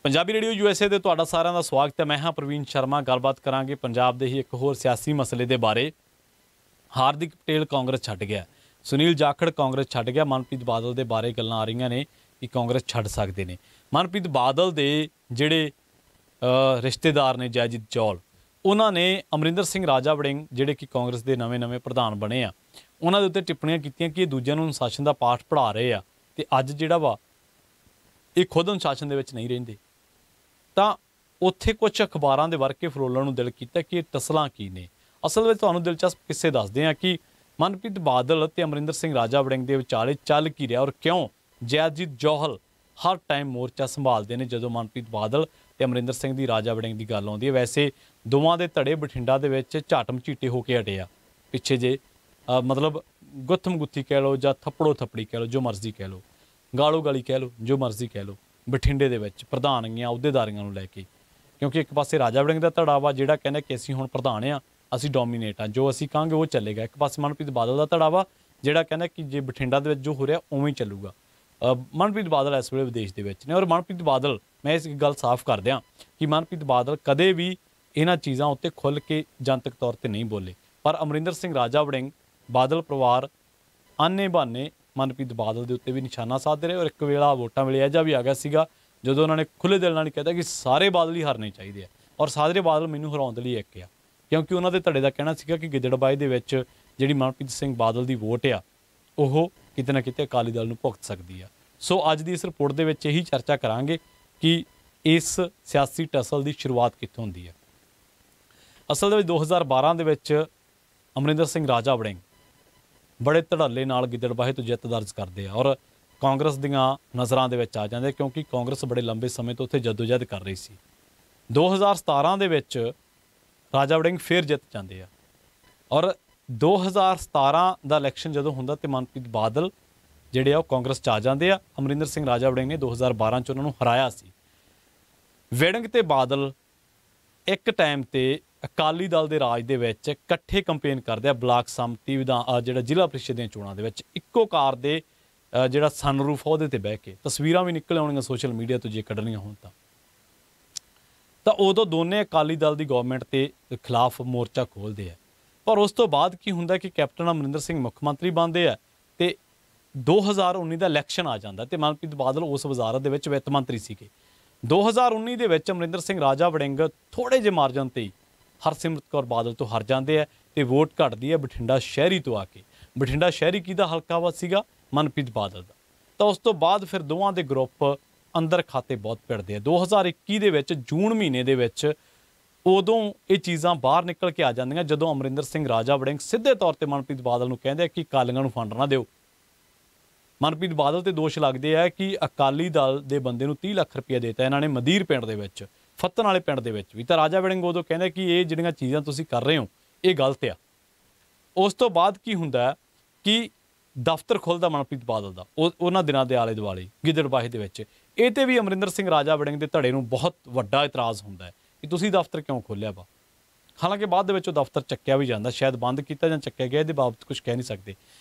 Punjabi radio USA ਦੇ ਤੁਹਾਡਾ ਸਾਰਿਆਂ ਦਾ ਸਵਾਗਤ ਹੈ। मैं हाँ प्रवीण शर्मा। ਗੱਲਬਾਤ ਕਰਾਂਗੇ ਪੰਜਾਬ ਦੇ ਹੀ ਇੱਕ ਹੋਰ ਸਿਆਸੀ ਮਸਲੇ ਦੇ ਬਾਰੇ। ਹਾਰਦਿਕ ਪਟੇਲ ਕਾਂਗਰਸ ਛੱਡ ਗਿਆ, ਸੁਨੀਲ ਜਾਖੜ ਕਾਂਗਰਸ ਛੱਡ ਗਿਆ, ਮਨਪ੍ਰੀਤ ਬਾਦਲ ਦੇ ਬਾਰੇ ਗੱਲਾਂ ਆ ਰਹੀਆਂ ਨੇ ਕਿ ਕਾਂਗਰਸ ਛੱਡ ਸਕਦੇ ਨੇ। ਮਨਪ੍ਰੀਤ ਬਾਦਲ ਦੇ ਜਿਹੜੇ ਰਿਸ਼ਤੇਦਾਰ ਨੇ ਜੈਜੀਤ ਜੌਲ, ਉਹਨਾਂ ਨੇ ਅਮਰਿੰਦਰ ਸਿੰਘ ਰਾਜਾ ਵੜਿੰਗ ਜਿਹੜੇ ਕਿ ਕਾਂਗਰਸ ਦੇ ਨਵੇਂ ਪ੍ਰਧਾਨ ਬਣੇ ਆ, ਉਹਨਾਂ ਦੇ ਉੱਤੇ ਟਿੱਪਣੀਆਂ ਕੀਤੀਆਂ ਕਿ ਇਹ ਦੂਜਿਆਂ ਨੂੰ ਅਨੁਸ਼ਾਸਨ ਦਾ ਪਾਠ ਪੜ੍ਹਾ ਰਹੇ ਆ ਤੇ ਅੱਜ ਜਿਹੜਾ ਵਾ ਇਹ ਖੁਦ ਅਨੁਸ਼ਾਸਨ ਦੇ ਵਿੱਚ ਨਹੀਂ ਰਹਿੰਦੇ। ਤਾਂ ਉੱਥੇ ਕੁਝ ਅਖਬਾਰਾਂ ਦੇ ਵਰਕੇ ਫਰੋਲਣ ਨੂੰ ਦਿਲ ਕੀਤਾ ਕਿ ਇਹ ਟਸਲਾਂ ਕੀ ਨੇ। ਅਸਲ ਵਿੱਚ ਤੁਹਾਨੂੰ ਦਿਲਚਸਪ ਕਿੱਸੇ ਦੱਸਦੇ ਹਾਂ ਕਿ ਮਨਪ੍ਰੀਤ ਬਾਦਲ ਅਤੇ ਅਮਰਿੰਦਰ ਸਿੰਘ ਰਾਜਾ ਵੜਿੰਗ ਦੇ ਵਿਚਾਲੇ ਚੱਲ ਕੀ ਰਿਹਾ ਔਰ ਕਿਉਂ ਜੈਜੀਤ ਜੌਹਲ ਹਰ ਟਾਈਮ ਮੋਰਚਾ ਸੰਭਾਲਦੇ ਨੇ ਜਦੋਂ ਮਨਪ੍ਰੀਤ ਬਾਦਲ ਤੇ ਅਮਰਿੰਦਰ ਸਿੰਘ ਦੀ ਰਾਜਾ ਵੜਿੰਗ ਦੀ ਗੱਲ ਆਉਂਦੀ ਹੈ। ਵੈਸੇ ਦੋਵਾਂ ਦੇ ਧੜੇ ਬਠਿੰਡਾ ਦੇ ਵਿੱਚ ਝਾਟਮ ਝੀਟੇ ਹੋ ਕੇ ਹਟੇ ਆ ਪਿੱਛੇ ਜੇ, ਮਤਲਬ ਗੁੱਥਮ ਗੁੱਥੀ ਕਹਿ ਲਓ ਜਾਂ ਥੱਪੜੋ ਥੱਪੜੀ ਕਹਿ ਲਓ, ਜੋ ਮਰਜ਼ੀ ਕਹਿ ਲਓ, ਗਾਲੋ ਗਾਲੀ ਕਹਿ ਲਓ, ਜੋ ਮਰਜ਼ੀ ਕਹਿ ਲਓ, ਬਠਿੰਡੇ ਦੇ ਵਿੱਚ ਪ੍ਰਧਾਨੀਆਂ ਅਹੁਦੇਦਾਰੀਆਂ ਨੂੰ ਲੈ ਕੇ। ਕਿਉਂਕਿ ਇੱਕ ਪਾਸੇ ਰਾਜਾ ਵੜਿੰਗ ਦਾ ਧੜਾ ਵਾ ਜਿਹੜਾ ਕਹਿੰਦਾ ਕਿ ਅਸੀਂ ਹੁਣ ਪ੍ਰਧਾਨ ਆ, ਅਸੀਂ ਡੋਮੀਨੇਟ ਆ, ਜੋ ਅਸੀਂ ਕਹਾਂਗੇ ਉਹ ਚੱਲੇਗਾ। ਇੱਕ ਪਾਸੇ ਮਨਪ੍ਰੀਤ ਬਾਦਲ ਦਾ ਧੜਾ ਵਾ ਜਿਹੜਾ ਕਹਿੰਦਾ ਕਿ ਜੇ ਬਠਿੰਡਾ ਦੇ ਵਿੱਚ ਜੋ ਹੋ ਰਿਹਾ ਉਵੇਂ ਹੀ ਚੱਲੂਗਾ। ਮਨਪ੍ਰੀਤ ਬਾਦਲ ਇਸ ਵੇਲੇ ਵਿਦੇਸ਼ ਦੇ ਵਿੱਚ ਨੇ ਔਰ ਮਨਪ੍ਰੀਤ ਬਾਦਲ, ਮੈਂ ਇਸ ਗੱਲ ਸਾਫ਼ ਕਰ ਦਿਆਂ ਕਿ ਮਨਪ੍ਰੀਤ ਬਾਦਲ ਕਦੇ ਵੀ ਇਹਨਾਂ ਚੀਜ਼ਾਂ ਉੱਤੇ ਖੁੱਲ੍ਹ ਕੇ ਜਨਤਕ ਤੌਰ 'ਤੇ ਨਹੀਂ ਬੋਲੇ, ਪਰ ਅਮਰਿੰਦਰ ਸਿੰਘ ਰਾਜਾ ਵੜਿੰਗ ਬਾਦਲ ਪਰਿਵਾਰ ਆਨੇ ਬਹਾਨੇ ਮਨਪ੍ਰੀਤ ਬਾਦਲ ਦੇ ਉੱਤੇ ਵੀ ਨਿਸ਼ਾਨਾ ਸਾਧਦੇ ਰਹੇ। ਔਰ ਇੱਕ ਵੇਲਾ ਵੋਟਾਂ ਵੇਲੇ ਇਹੋ ਜਿਹਾ ਵੀ ਆ ਗਿਆ ਸੀਗਾ ਜਦੋਂ ਉਹਨਾਂ ਨੇ ਖੁੱਲ੍ਹੇ ਦਿਲ ਨਾਲ ਕਹਿਤਾ ਕਿ ਸਾਰੇ ਬਾਦਲ ਹੀ ਹਾਰਨੇ ਚਾਹੀਦੇ ਆ ਔਰ ਸਾਰੇ ਬਾਦਲ ਮੈਨੂੰ ਹਰਾਉਣ ਦੇ ਲਈ ਇੱਕ ਆ, ਕਿਉਂਕਿ ਉਹਨਾਂ ਦੇ ਧੜੇ ਦਾ ਕਹਿਣਾ ਸੀਗਾ ਕਿ ਗਿੱਦੜਬਾਹੇ ਦੇ ਵਿੱਚ ਜਿਹੜੀ ਮਨਪ੍ਰੀਤ ਸਿੰਘ ਬਾਦਲ ਦੀ ਵੋਟ ਆ ਉਹ ਕਿਤੇ ਨਾ ਕਿਤੇ ਅਕਾਲੀ ਦਲ ਨੂੰ ਭੁਗਤ ਸਕਦੀ ਆ। ਸੋ ਅੱਜ ਦੀ ਇਸ ਰਿਪੋਰਟ ਦੇ ਵਿੱਚ ਇਹੀ ਚਰਚਾ ਕਰਾਂਗੇ ਕਿ ਇਸ ਸਿਆਸੀ ਟਸਲ ਦੀ ਸ਼ੁਰੂਆਤ ਕਿੱਥੋਂ ਹੁੰਦੀ ਹੈ। ਅਸਲ ਦੇ ਵਿੱਚ 2012 ਦੇ ਵਿੱਚ ਅਮਰਿੰਦਰ ਸਿੰਘ ਰਾਜਾ ਵੜਿੰਗ ਬੜੇ ਧੜੱਲੇ ਨਾਲ ਗਿੱਦੜਬਾਹੇ ਤੋਂ ਜਿੱਤ ਦਰਜ ਕਰਦੇ ਆ ਔਰ ਕਾਂਗਰਸ ਦੀਆਂ ਨਜ਼ਰਾਂ ਦੇ ਵਿੱਚ ਆ ਜਾਂਦੇ, ਕਿਉਂਕਿ ਕਾਂਗਰਸ ਬੜੇ ਲੰਬੇ ਸਮੇਂ ਤੋਂ ਉੱਥੇ ਜਦੋਜਹਿਦ ਕਰ ਰਹੀ ਸੀ। 2017 ਦੇ ਵਿੱਚ ਰਾਜਾ ਵੜਿੰਗ ਫਿਰ ਜਿੱਤ ਜਾਂਦੇ ਆ ਔਰ 2017 ਦਾ ਇਲੈਕਸ਼ਨ ਜਦੋਂ ਹੁੰਦਾ ਤੇ ਮਨਪ੍ਰੀਤ ਬਾਦਲ ਜਿਹੜੇ ਆ ਉਹ ਕਾਂਗਰਸ 'ਚ ਆ ਜਾਂਦੇ ਆ। ਅਮਰਿੰਦਰ ਸਿੰਘ ਰਾਜਾ ਵੜਿੰਗ ਨੇ 2012 'ਚ ਉਹਨਾਂ ਨੂੰ ਹਰਾਇਆ ਸੀ। ਵੜਿੰਗ ਤੇ ਬਾਦਲ ਇੱਕ ਟਾਈਮ ਤੇ ਅਕਾਲੀ ਦਲ ਦੇ ਰਾਜ ਦੇ ਵਿੱਚ ਇਕੱਠੇ ਕੰਪੇਨ ਕਰਦੇ ਆ ਬਲਾਕ ਸੰਮਤੀ ਜਿਹੜਾ ਜ਼ਿਲ੍ਹਾ ਪ੍ਰੀਸ਼ਦ ਦੀਆਂ ਚੋਣਾਂ ਦੇ ਵਿੱਚ ਇੱਕੋ ਕਾਰ ਦੇ ਜਿਹੜਾ ਸਨਰੂਫ ਉਹਦੇ ਤੇ ਬਹਿ ਕੇ। ਤਸਵੀਰਾਂ ਵੀ ਨਿਕਲ ਆਉਣੀਆਂ ਸੋਸ਼ਲ ਮੀਡੀਆ ਤੋਂ ਜੇ ਕੱਢਣੀਆਂ ਹੋਣ ਤਾਂ ਉਦੋਂ ਦੋਨੇ ਅਕਾਲੀ ਦਲ ਦੀ ਗਵਰਨਮੈਂਟ ਦੇ ਖਿਲਾਫ ਮੋਰਚਾ ਖੋਲ੍ਹਦੇ ਆ। ਪਰ ਉਸ ਤੋਂ ਬਾਅਦ ਕੀ ਹੁੰਦਾ ਕਿ ਕੈਪਟਨ ਅਮਰਿੰਦਰ ਸਿੰਘ ਮੁੱਖ ਮੰਤਰੀ ਬਣਦੇ ਆ ਤੇ 2019 ਦਾ ਇਲੈਕਸ਼ਨ ਆ ਜਾਂਦਾ ਤੇ ਮਨਪ੍ਰੀਤ ਬਾਦਲ ਉਸ ਵਜ਼ਾਰਤ ਦੇ ਵਿੱਚ ਵਿੱਤ ਮੰਤਰੀ ਸੀਗੇ। 2019 ਦੇ ਵਿੱਚ ਅਮਰਿੰਦਰ ਸਿੰਘ ਰਾਜਾ ਵੜਿੰਗ ਥੋੜ੍ਹੇ ਜਿਹੇ ਮਾਰਜਨ ਤੇ ਹਰਸਿਮਰਤ ਕੌਰ ਬਾਦਲ ਤੋਂ ਹਾਰ ਜਾਂਦੇ ਆ ਤੇ ਵੋਟ ਘਟਦੀ ਹੈ ਬਠਿੰਡਾ ਸ਼ਹਿਰੀ ਤੋਂ ਆ ਕੇ। ਬਠਿੰਡਾ ਸ਼ਹਿਰੀ ਕਿਹਦਾ ਹਲਕਾ ਵਾ ਸੀਗਾ? ਮਨਪ੍ਰੀਤ ਬਾਦਲ ਦਾ। ਤਾਂ ਉਸ ਤੋਂ ਬਾਅਦ ਫਿਰ ਦੋਵਾਂ ਦੇ ਗਰੁੱਪ ਅੰਦਰ ਖਾਤੇ ਬਹੁਤ ਭਿੜਦੇ ਆ। 2021 ਦੇ ਵਿੱਚ ਜੂਨ ਮਹੀਨੇ ਦੇ ਵਿੱਚ ਉਦੋਂ ਇਹ ਚੀਜ਼ਾਂ ਬਾਹਰ ਨਿਕਲ ਕੇ ਆ ਜਾਂਦੀਆਂ ਜਦੋਂ ਅਮਰਿੰਦਰ ਸਿੰਘ ਰਾਜਾ ਵੜਿੰਗ ਸਿੱਧੇ ਤੌਰ ਤੇ ਮਨਪ੍ਰੀਤ ਬਾਦਲ ਨੂੰ ਕਹਿੰਦੇ ਆ ਕਿ ਅਕਾਲੀਆਂ ਨੂੰ ਫੰਡ ਨਾ ਦਿਓ। ਮਨਪ੍ਰੀਤ ਬਾਦਲ ਤੇ ਦੋਸ਼ ਲੱਗਦੇ ਆ ਕਿ ਅਕਾਲੀ ਦਲ ਦੇ ਬੰਦੇ ਨੂੰ 30 ਲੱਖ ਰੁਪਇਆ ਦੇਤਾ ਇਹਨਾਂ ਨੇ ਮਦੀਰ ਪਿੰਡ ਦੇ ਵਿੱਚ, ਫੱਤਣ ਵਾਲੇ ਪਿੰਡ ਦੇ ਵਿੱਚ ਵੀ। ਤਾਂ ਰਾਜਾ ਵੜਿੰਗ ਉਦੋਂ ਕਹਿੰਦੇ ਕਿ ਇਹ ਜਿਹੜੀਆਂ ਚੀਜ਼ਾਂ ਤੁਸੀਂ ਕਰ ਰਹੇ ਹੋ ਇਹ ਗਲਤ ਆ। ਉਸ ਤੋਂ ਬਾਅਦ ਕੀ ਹੁੰਦਾ ਕਿ ਦਫ਼ਤਰ ਖੁੱਲ੍ਹਦਾ ਮਨਪ੍ਰੀਤ ਬਾਦਲ ਦਾ ਉਹਨਾਂ ਦਿਨਾਂ ਦੇ ਆਲੇ ਦੁਆਲੇ ਗਿੱਦੜਬਾਹੇ ਦੇ ਵਿੱਚ। ਇਹ ਤੇ ਵੀ ਅਮਰਿੰਦਰ ਸਿੰਘ ਰਾਜਾ ਵੜਿੰਗ ਦੇ ਧੜੇ ਨੂੰ ਬਹੁਤ ਵੱਡਾ ਇਤਰਾਜ਼ ਹੁੰਦਾ ਹੈ ਕਿ ਤੁਸੀਂ ਦਫ਼ਤਰ ਕਿਉਂ ਖੋਲ੍ਹਿਆ ਵਾ। ਹਾਲਾਂਕਿ ਬਾਅਦ ਦੇ ਵਿੱਚ ਉਹ ਦਫ਼ਤਰ ਚੱਕਿਆ ਵੀ ਜਾਂਦਾ, ਸ਼ਾਇਦ ਬੰਦ ਕੀਤਾ ਜਾਂ ਚੱਕਿਆ ਗਿਆ, ਇਹਦੇ ਬਾਬਤ ਕੁਝ ਕਹਿ ਨਹੀਂ ਸਕਦੇ।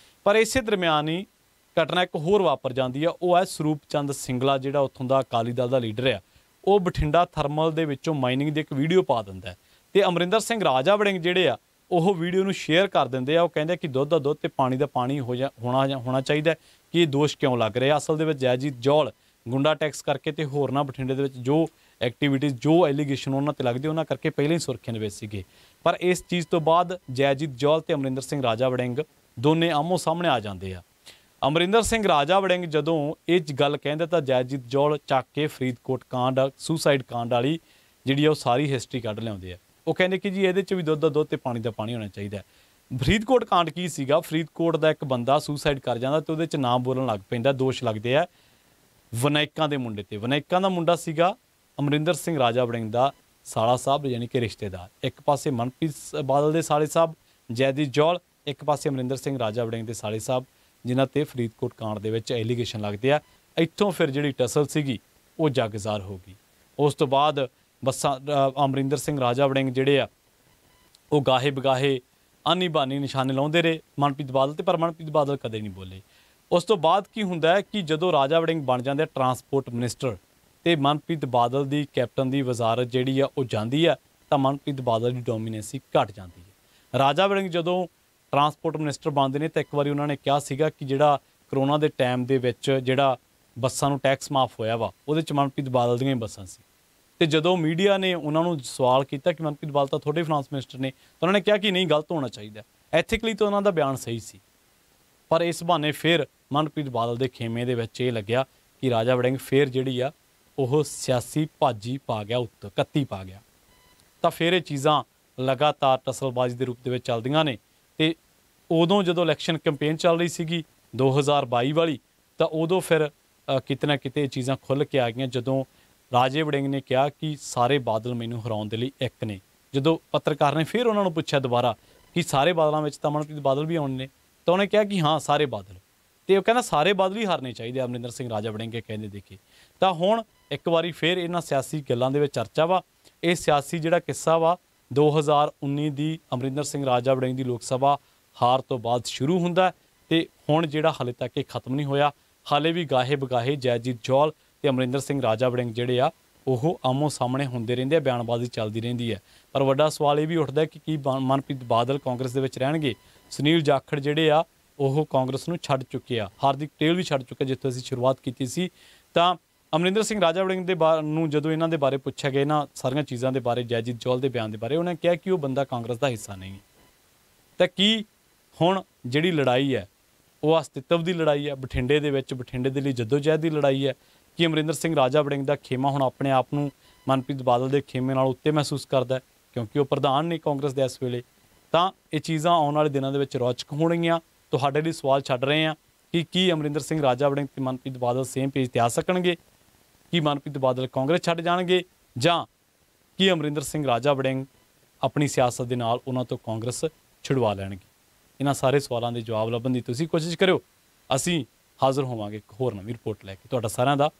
ਪਰ ਇਸੇ ਦਰਮਿਆਨ ਹੀ ਘਟਨਾ ਇੱਕ ਹੋਰ ਵਾਪਰ ਜਾਂਦੀ ਆ। ਉਹ ਹੈ ਸਰੂਪ ਚੰਦ ਸਿੰਗਲਾ, ਜਿਹੜਾ ਉੱਥੋਂ ਦਾ ਅਕਾਲੀ ਦਲ ਦਾ ਲੀਡਰ ਆ। ਉਹ ਬਠਿੰਡਾ ਥਰਮਲ ਦੇ ਵਿੱਚੋਂ ਮਾਈਨਿੰਗ ਦੀ ਇੱਕ ਵੀਡੀਓ ਪਾ ਦਿੰਦਾ ਤੇ ਅਮਰਿੰਦਰ ਸਿੰਘ ਰਾਜਾ ਵੜਿੰਗ ਜਿਹੜੇ ਆ ਉਹ ਵੀਡੀਓ ਨੂੰ ਸ਼ੇਅਰ ਕਰ ਦਿੰਦੇ ਆ। ਉਹ ਕਹਿੰਦੇ ਕਿ ਦੁੱਧ ਦਾ ਦੁੱਧ ਤੇ ਪਾਣੀ ਦਾ ਪਾਣੀ ਹੋਣਾ ਚਾਹੀਦਾ ਕਿ ਇਹ ਦੋਸ਼ ਕਿਉਂ ਲੱਗ ਰਿਹਾ। ਅਸਲ ਦੇ ਵਿੱਚ ਜੈਜੀਤ ਜੌਲ ਗੁੰਡਾ ਟੈਕਸ ਕਰਕੇ ਤੇ ਹੋਰਨਾਂ ਬਠਿੰਡੇ ਦੇ ਵਿੱਚ ਜੋ ਐਕਟੀਵਿਟੀਜ਼, ਜੋ ਐਲੀਗੇਸ਼ਨ ਉਹਨਾਂ ਤੇ ਲੱਗਦੇ ਉਹਨਾਂ ਕਰਕੇ ਪਹਿਲਾਂ ਹੀ ਸੁਰਖੀਆਂ ਦੇ ਵਿੱਚ ਸੀਗੇ। ਪਰ ਇਸ ਚੀਜ਼ ਤੋਂ ਬਾਅਦ ਜੈਜੀਤ ਜੌਲ ਤੇ ਅਮਰਿੰਦਰ ਸਿੰਘ ਰਾਜਾ ਵੜਿੰਗ ਦੋਨੇ ਆਮੋ ਸਾਹਮਣੇ ਆ ਜਾਂਦੇ ਆ। ਅਮਰਿੰਦਰ ਸਿੰਘ ਰਾਜਾ ਵੜਿੰਗ ਜਦੋਂ ਇਹ ਗੱਲ ਕਹਿੰਦੇ ਤਾਂ ਜੈਜੀਤ ਜੌਲ ਚੱਕ ਕੇ ਫਰੀਦਕੋਟ ਕਾਂਡ, ਸੁਸਾਈਡ ਕਾਂਡ ਵਾਲੀ ਜਿਹੜੀ ਆ ਉਹ ਸਾਰੀ ਹਿਸਟਰੀ ਕੱਢ ਲਿਆਉਂਦੇ ਆ। ਉਹ ਕਹਿੰਦੇ ਕਿ ਜੀ ਇਹਦੇ 'ਚ ਵੀ ਦੁੱਧ ਦਾ ਦੁੱਧ ਤੇ ਪਾਣੀ ਦਾ ਪਾਣੀ ਹੋਣਾ ਚਾਹੀਦਾ। ਫਰੀਦਕੋਟ ਕਾਂਡ ਕੀ ਸੀਗਾ? ਫਰੀਦਕੋਟ ਦਾ ਇੱਕ ਬੰਦਾ ਸੁਸਾਈਡ ਕਰ ਜਾਂਦਾ ਤੇ ਉਹਦੇ 'ਚ ਨਾਮ ਬੋਲਣ ਲੱਗ ਪੈਂਦਾ। ਦੋਸ਼ ਲੱਗਦੇ ਆ ਵਿਨਾਇਕਾਂ ਦੇ ਮੁੰਡੇ ਤੇ। ਵਿਨਾਇਕਾਂ ਦਾ ਮੁੰਡਾ ਸੀਗਾ ਅਮਰਿੰਦਰ ਸਿੰਘ ਰਾਜਾ ਵੜਿੰਗ ਦਾ ਸਾਲਾ ਸਾਹਿਬ, ਯਾਨੀ ਕਿ ਰਿਸ਼ਤੇਦਾਰ। ਇੱਕ ਪਾਸੇ ਮਨਪ੍ਰੀਤ ਬਾਦਲ ਦੇ ਸਾਲੇ ਸਾਹਿਬ ਜੈਜੀਤ ਜੌਲ, ਇੱਕ ਪਾਸੇ ਅਮਰਿੰਦਰ ਸਿੰਘ ਰਾਜਾ ਵੜਿੰਗ ਦੇ ਸਾਲੇ ਸਾਹਿਬ, ਜਿਨ੍ਹਾਂ ਤੇ ਫਰੀਦਕੋਟ ਕਾਂਡ ਦੇ ਵਿੱਚ ਐਲੀਗੇਸ਼ਨ ਲੱਗਦੇ ਆ। ਇੱਥੋਂ ਫਿਰ ਜਿਹੜੀ ਟਸਲ ਸੀਗੀ ਉਹ ਜਗਜ਼ਾਰ ਹੋ ਗਈ। ਉਸ ਤੋਂ ਬਾਅਦ ਅਮਰਿੰਦਰ ਸਿੰਘ ਰਾਜਾ ਵੜਿੰਗ ਜਿਹੜੇ ਆ ਉਹ ਗਾਹੇ ਬਗਾਹੇ ਆਨੀ ਬਾਨੀ ਨਿਸ਼ਾਨੇ ਲਾਉਂਦੇ ਰਹੇ ਮਨਪ੍ਰੀਤ ਬਾਦਲ ਤੇ, ਪਰ ਮਨਪ੍ਰੀਤ ਬਾਦਲ ਕਦੇ ਨਹੀਂ ਬੋਲੇ। ਉਸ ਤੋਂ ਬਾਅਦ ਕੀ ਹੁੰਦਾ ਹੈ ਕਿ ਜਦੋਂ ਰਾਜਾ ਵੜਿੰਗ ਬਣ ਜਾਂਦੇ ਟਰਾਂਸਪੋਰਟ ਮਿਨਿਸਟਰ ਤੇ ਮਨਪ੍ਰੀਤ ਬਾਦਲ ਦੀ ਕੈਪਟਨ ਦੀ ਵਜ਼ਾਰਤ ਜਿਹੜੀ ਆ ਉਹ ਜਾਂਦੀ ਆ ਤਾਂ ਮਨਪ੍ਰੀਤ ਬਾਦਲ ਦੀ ਡੋਮੀਨੈਂਸੀ ਘਟ ਜਾਂਦੀ ਹੈ। ਰਾਜਾ ਵੜਿੰਗ ਜਦੋਂ ਟਰਾਂਸਪੋਰਟ ਮਿਨਿਸਟਰ ਬਣਦੇ ਨੇ ਤਾਂ ਇੱਕ ਵਾਰੀ ਉਹਨਾਂ ਨੇ ਕਿਹਾ ਸੀਗਾ ਕਿ ਜਿਹੜਾ ਕਰੋਨਾ ਦੇ ਟਾਈਮ ਦੇ ਵਿੱਚ ਜਿਹੜਾ ਬੱਸਾਂ ਨੂੰ ਟੈਕਸ ਮਾਫ ਹੋਇਆ ਵਾ ਉਹਦੇ 'ਚ ਮਨਪ੍ਰੀਤ ਬਾਦਲ ਦੀਆਂ ਹੀ ਬੱਸਾਂ ਸੀ। ਤੇ ਜਦੋਂ ਮੀਡੀਆ ਨੇ ਉਹਨਾਂ ਨੂੰ ਸਵਾਲ ਕੀਤਾ ਕਿ ਮਨਪ੍ਰੀਤ ਬਾਦਲ ਤਾਂ ਤੁਹਾਡੇ ਫਾਈਨਾਂਸ ਮਿਨਿਸਟਰ ਨੇ ਤਾਂ ਉਹਨਾਂ ਨੇ ਕਿਹਾ ਕਿ ਨਹੀਂ, ਗਲਤ ਹੋਣਾ ਚਾਹੀਦਾ। ਐਥਿਕਲੀ ਤਾਂ ਉਹਨਾਂ ਦਾ ਬਿਆਨ ਸਹੀ ਸੀ, ਪਰ ਇਸ ਬਹਾਨੇ ਫਿਰ ਮਨਪ੍ਰੀਤ ਬਾਦਲ ਦੇ ਖੇਮੇ ਦੇ ਵਿੱਚ ਇਹ ਲੱਗਿਆ ਕਿ ਰਾਜਾ ਵੜਿੰਗ ਫਿਰ ਜਿਹੜੀ ਆ ਉਹ ਸਿਆਸੀ ਭਾਜੀ ਪਾ ਗਿਆ, ਉੱਤ ਕੱਤੀ ਪਾ ਗਿਆ। ਤਾਂ ਫਿਰ ਇਹ ਚੀਜ਼ਾਂ ਲਗਾਤਾਰ ਟਸਲਬਾਜ਼ੀ ਦੇ ਰੂਪ ਦੇ ਵਿੱਚ ਚੱਲਦੀਆਂ ਨੇ। ਤੇ ਉਦੋਂ ਜਦੋਂ ਇਲੈਕਸ਼ਨ ਕੈਂਪੇਨ ਚੱਲ ਰਹੀ ਸੀਗੀ 2022 ਵਾਲੀ, ਤਾਂ ਉਦੋਂ ਫਿਰ ਕਿਤੇ ਨਾ ਕਿਤੇ ਇਹ ਚੀਜ਼ਾਂ ਖੁੱਲ੍ਹ ਕੇ ਆ ਗਈਆਂ ਜਦੋਂ ਰਾਜੇ ਵੜਿੰਗ ਨੇ ਕਿਹਾ ਕਿ ਸਾਰੇ ਬਾਦਲ ਮੈਨੂੰ ਹਰਾਉਣ ਦੇ ਲਈ ਇੱਕ ਨੇ। ਜਦੋਂ ਪੱਤਰਕਾਰ ਨੇ ਫਿਰ ਉਹਨਾਂ ਨੂੰ ਪੁੱਛਿਆ ਦੁਬਾਰਾ ਕਿ ਸਾਰੇ ਬਾਦਲਾਂ ਵਿੱਚ ਤਾਂ ਮਨਪ੍ਰੀਤ ਬਾਦਲ ਵੀ ਆਉਣੇ ਨੇ, ਤਾਂ ਉਹਨੇ ਕਿਹਾ ਕਿ ਹਾਂ ਸਾਰੇ ਬਾਦਲ। ਤੇ ਉਹ ਕਹਿੰਦਾ ਸਾਰੇ ਬਾਦਲ ਹੀ ਹਾਰਨੇ ਚਾਹੀਦੇ ਅਮਰਿੰਦਰ ਸਿੰਘ ਰਾਜਾ ਵੜਿੰਗ ਕਹਿੰਦੇ ਦੇਖੇ। ਤਾਂ ਹੁਣ ਇੱਕ ਵਾਰੀ ਫਿਰ ਇਹਨਾਂ ਸਿਆਸੀ ਗੱਲਾਂ ਦੇ ਵਿੱਚ ਚਰਚਾ ਵਾ। ਇਹ ਸਿਆਸੀ ਜਿਹੜਾ ਕਿੱਸਾ ਵਾ 2019 ਦੀ ਅਮਰਿੰਦਰ ਸਿੰਘ ਰਾਜਾ ਵੜਿੰਗ ਦੀ ਲੋਕ ਸਭਾ ਹਾਰ ਤੋਂ ਬਾਅਦ ਸ਼ੁਰੂ ਹੁੰਦਾ ਤੇ ਹੁਣ ਜਿਹੜਾ ਹਾਲੇ ਤੱਕ ਇਹ ਖਤਮ ਨਹੀਂ ਹੋਇਆ। ਹਾਲੇ ਵੀ ਗਾਹੇ ਬਗਾਹੇ ਜੈਜੀਤ ਜੌਲ ਤੇ ਅਮਰਿੰਦਰ ਸਿੰਘ ਰਾਜਾ ਵੜਿੰਗ ਜਿਹੜੇ ਆ ਉਹ ਆਮੋ ਸਾਹਮਣੇ ਹੁੰਦੇ ਰਹਿੰਦੇ ਆ, ਬਿਆਨਬਾਜ਼ੀ ਚੱਲਦੀ ਰਹਿੰਦੀ ਹੈ। ਪਰ ਵੱਡਾ ਸਵਾਲ ਇਹ ਵੀ ਉੱਠਦਾ ਕਿ ਕੀ ਮਨਪ੍ਰੀਤ ਬਾਦਲ ਕਾਂਗਰਸ ਦੇ ਵਿੱਚ ਰਹਿਣਗੇ? ਸੁਨੀਲ ਜਾਖੜ ਜਿਹੜੇ ਆ ਉਹ ਕਾਂਗਰਸ ਨੂੰ ਛੱਡ ਚੁੱਕੇ ਆ, ਹਾਰਦਿਕ ਪਟੇਲ ਵੀ ਛੱਡ ਚੁੱਕੇ ਜਿੱਥੇ ਅਸੀਂ ਸ਼ੁਰੂਆਤ ਕੀਤੀ ਸੀ। ਤਾਂ ਅਮਰਿੰਦਰ ਸਿੰਘ ਰਾਜਾ ਵੜਿੰਗ ਦੇ ਨੂੰ ਜਦੋਂ ਇਹਨਾਂ ਦੇ ਬਾਰੇ ਪੁੱਛਿਆ ਗਿਆ, ਇਹਨਾਂ ਸਾਰੀਆਂ ਚੀਜ਼ਾਂ ਦੇ ਬਾਰੇ, ਜੈਜੀਤ ਜੌਲ ਦੇ ਬਿਆਨ ਦੇ ਬਾਰੇ, ਉਹਨੇ ਕਿਹਾ ਕਿ ਉਹ ਬੰਦਾ ਕਾਂਗਰਸ ਦਾ ਹਿੱਸਾ ਨਹੀਂ। ਤਾਂ ਕੀ ਹੁਣ ਜਿਹੜੀ ਲੜਾਈ ਹੈ ਉਹ ਅਸਤਿਤਵ ਦੀ ਲੜਾਈ ਹੈ ਬਠਿੰਡੇ ਦੇ ਵਿੱਚ, ਬਠਿੰਡੇ ਦੇ ਲਈ ਜੱਦੋਜਹਿਦ ਦੀ ਲੜਾਈ ਹੈ ਕਿ ਅਮਰਿੰਦਰ ਸਿੰਘ ਰਾਜਾ ਵੜਿੰਗ ਦਾ ਖੇਮਾ ਹੁਣ ਆਪਣੇ ਆਪ ਨੂੰ ਮਨਪ੍ਰੀਤ ਬਾਦਲ ਦੇ ਖੇਮੇ ਨਾਲ ਉੱਤੇ ਮਹਿਸੂਸ ਕਰਦਾ ਕਿਉਂਕਿ ਉਹ ਪ੍ਰਧਾਨ ਨੇ ਕਾਂਗਰਸ ਦੇ ਇਸ ਵੇਲੇ। ਤਾਂ ਇਹ ਚੀਜ਼ਾਂ ਆਉਣ ਵਾਲੇ ਦਿਨਾਂ ਦੇ ਵਿੱਚ ਰੌਚਕ ਹੋਣਗੀਆਂ। ਤੁਹਾਡੇ ਲਈ ਸਵਾਲ ਛੱਡ ਰਹੇ ਹਾਂ ਕਿ ਕੀ ਅਮਰਿੰਦਰ ਸਿੰਘ ਰਾਜਾ ਵੜਿੰਗ ਤੇ ਮਨਪ੍ਰੀਤ ਬਾਦਲ ਸੇਮ ਪੇਜ ਤੇ ਆ ਸਕਣਗੇ? ਕੀ ਮਨਪ੍ਰੀਤ ਬਾਦਲ ਕਾਂਗਰਸ ਛੱਡ ਜਾਣਗੇ ਜਾਂ ਕੀ ਅਮਰਿੰਦਰ ਸਿੰਘ ਰਾਜਾ ਵੜਿੰਗ ਆਪਣੀ ਸਿਆਸਤ ਦੇ ਨਾਲ ਉਹਨਾਂ ਤੋਂ ਕਾਂਗਰਸ ਛੁਡਵਾ ਲੈਣਗੇ? ਇਹਨਾਂ ਸਾਰੇ ਸਵਾਲਾਂ ਦੇ ਜਵਾਬ ਲੱਭਣ ਦੀ ਤੁਸੀਂ ਕੋਸ਼ਿਸ਼ ਕਰਿਓ। ਅਸੀਂ ਹਾਜ਼ਰ ਹੋਵਾਂਗੇ ਇੱਕ ਹੋਰ ਨਵੀਂ ਰਿਪੋਰਟ ਲੈ ਕੇ। ਤੁਹਾਡਾ ਸਾਰਿਆਂ ਦਾ